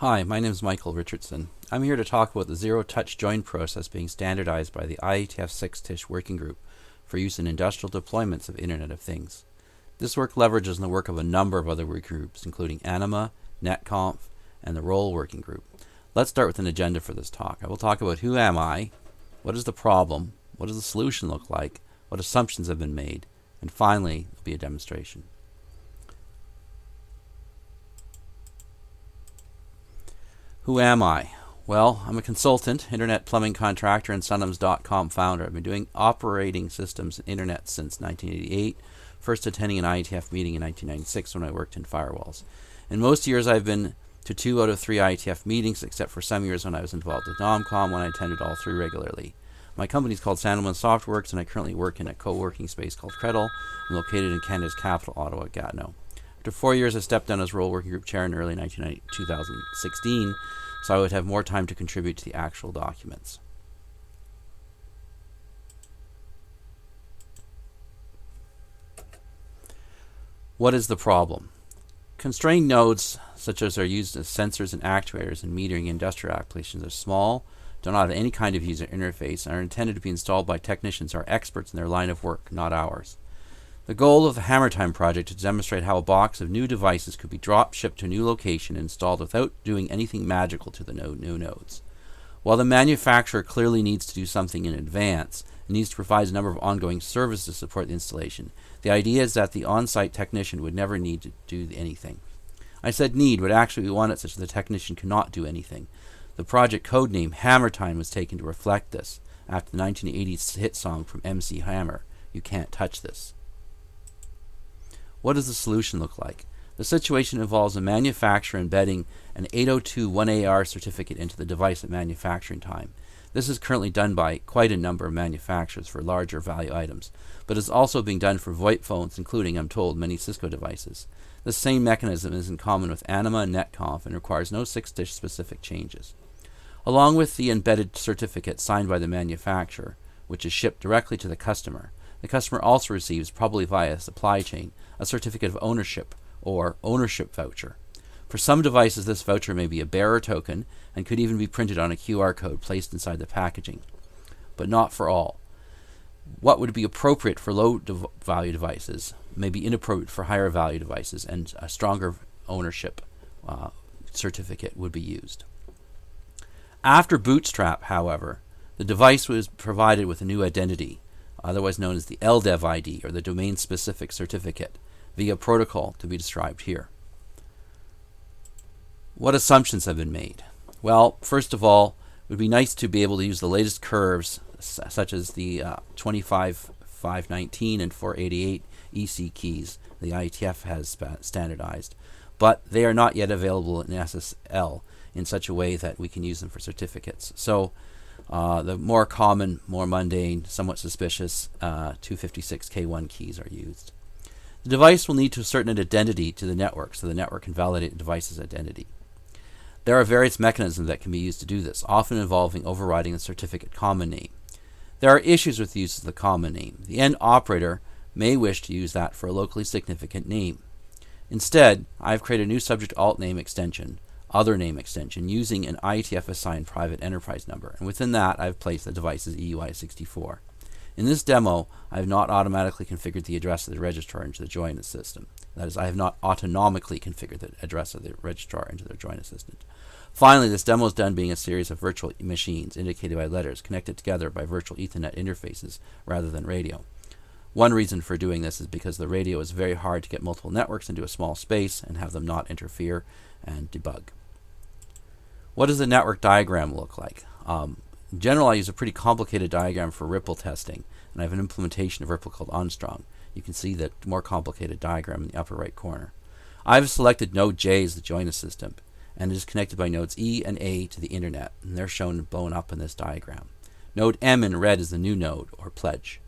Hi, my name is Michael Richardson. I'm here to talk about the zero-touch join process being standardized by the IETF 6-TISH working group for use in industrial deployments of Internet of Things. This work leverages the work of a number of other working groups, including Anima, NetConf, and the Role working group. Let's start with an agenda for this talk. I will talk about who am I, what is the problem, what does the solution look like, what assumptions have been made, and finally, there will be a demonstration. Who am I? Well, I'm a consultant, internet plumbing contractor, and Sunums.com founder. I've been doing operating systems and internet since 1988, first attending an IETF meeting in 1996 when I worked in firewalls. In most years, I've been to 2 out of 3 IETF meetings, except for some years when I was involved with Nomcom, when I attended all 3 regularly. My company is called Sandelman Softworks, and I currently work in a co-working space called Credle, and located in Canada's capital, Ottawa, Gatineau. After 4 years, I stepped down as Role Working Group Chair in early 2016, so I would have more time to contribute to the actual documents. What is the problem? Constrained nodes, such as are used as sensors and actuators in metering industrial applications, are small, do not have any kind of user interface, and are intended to be installed by technicians who are experts in their line of work, not ours. The goal of the Hammertime Project is to demonstrate how a box of new devices could be drop-shipped to a new location and installed without doing anything magical to the new nodes. While the manufacturer clearly needs to do something in advance and needs to provide a number of ongoing services to support the installation, the idea is that the on-site technician would never need to do anything. I said need, but actually we want it such that the technician cannot do anything. The project codename Hammertime was taken to reflect this, after the 1980s hit song from MC Hammer, "You Can't Touch This." What does the solution look like? The situation involves a manufacturer embedding an 802.1AR certificate into the device at manufacturing time. This is currently done by quite a number of manufacturers for larger value items, but is also being done for VoIP phones, including, I'm told, many Cisco devices. The same mechanism is in common with Anima and NetConf and requires no 6-TISH specific changes. Along with the embedded certificate signed by the manufacturer, which is shipped directly to the customer also receives, probably via supply chain, a certificate of ownership, or ownership voucher. For some devices, this voucher may be a bearer token and could even be printed on a QR code placed inside the packaging, but not for all. What would be appropriate for low-value devices may be inappropriate for higher-value devices, and a stronger ownership certificate would be used. After Bootstrap, however, the device was provided with a new identity, otherwise known as the LDEV ID, or the domain-specific certificate, via protocol to be described here. What assumptions have been made? Well, first of all, it would be nice to be able to use the latest curves, such as the 25519 and 488 EC keys the IETF has standardized, but they are not yet available in SSL in such a way that we can use them for certificates. So the more common, more mundane, somewhat suspicious 256K1 keys are used. The device will need to assert an identity to the network so the network can validate the device's identity. There are various mechanisms that can be used to do this, often involving overriding the certificate common name. There are issues with the use of the common name. The end operator may wish to use that for a locally significant name. Instead, I have created a new subject alt name extension, other name extension, using an IETF assigned private enterprise number, and within that I have placed the device's EUI64. In this demo, I have not automatically configured the address of the registrar into the join assistant. That is, I have not autonomically configured the address of the registrar into the join assistant. Finally, this demo is done being a series of virtual machines indicated by letters connected together by virtual Ethernet interfaces rather than radio. One reason for doing this is because the radio is very hard to get multiple networks into a small space and have them not interfere and debug. What does the network diagram look like? In general, I use a pretty complicated diagram for Ripple testing, and I have an implementation of Ripple called Armstrong. You can see the more complicated diagram in the upper right corner. I've selected node J as the join assistant, and it is connected by nodes E and A to the internet, and they're shown blown up in this diagram. Node M in red is the new node, or pledge.